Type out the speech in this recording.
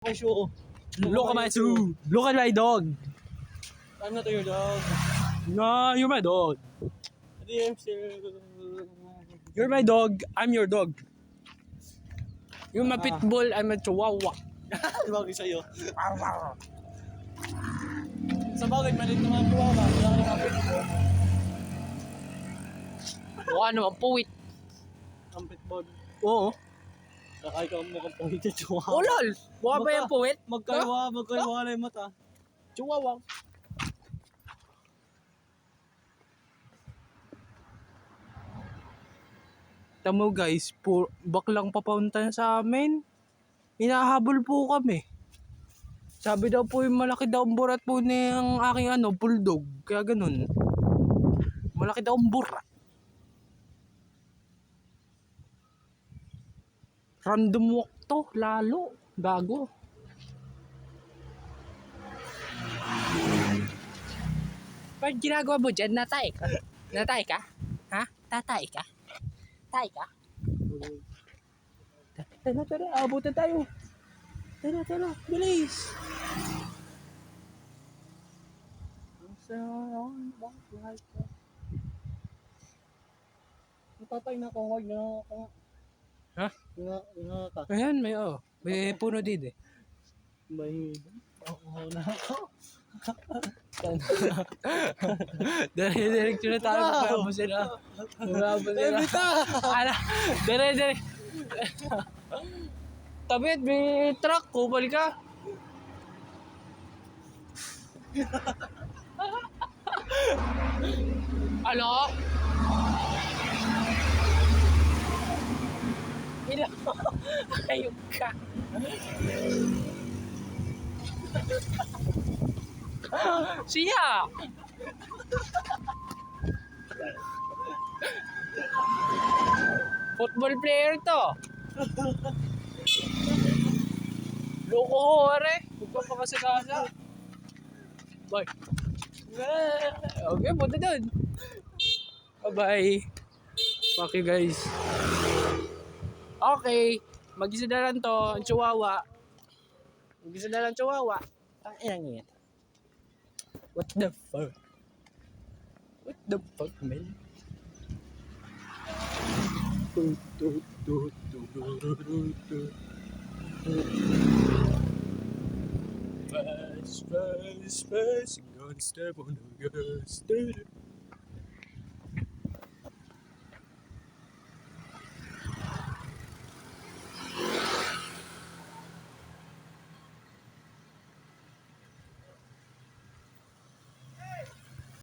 My show. Look at my zoo. Look at my dog. I'm not your dog. No, you're my dog. I'm still... You're my dog. I'm your dog. You're my pitbull. I'm a chihuahua. Bagay sa'yo. Sa bagay, malit naman po ako. Wala ka nakapit ko. O ano, ang puwit. Ang pitball. Oo. Saka ikaw mukhang puwitit. Oh, lol. Mukha ba yung puwit? Magkaiwa na yung mata. Chihuahua. Tamo guys, baklang papunta sa amin. Hinahabol po kami. Sabi daw po yung malaki daw ang burat po ng aking bulldog. Kaya ganun. Malaki daw ang burat. Random walk to, lalo. Gago. Ba't ginagawa mo dyan? Natay ka? Natay ka? Ha? Tatay ka? Tatay ka? Tara, abutan tayo. Tara, bilis. Tatay na kung wag na ako. Ha? Nga ka. Ayan, may puno din eh. May... Oo na ako. Dire-diretso na tayo. Magkabo sila. Ala, dire. Tabit, may truck. Kupal ka. Ano? Ayun ka. Siya! Football player to. Loko hore. Magpapakasagasa. Bye. Okay, punta doon. Bye-bye. Fuck you guys. Okay. Mag-isa na lang to. Ang chihuahua. Mag-isa na lang chihuahua. Ang inang. What the fuck? What the fuck, man? Fast, gonna step on the gas.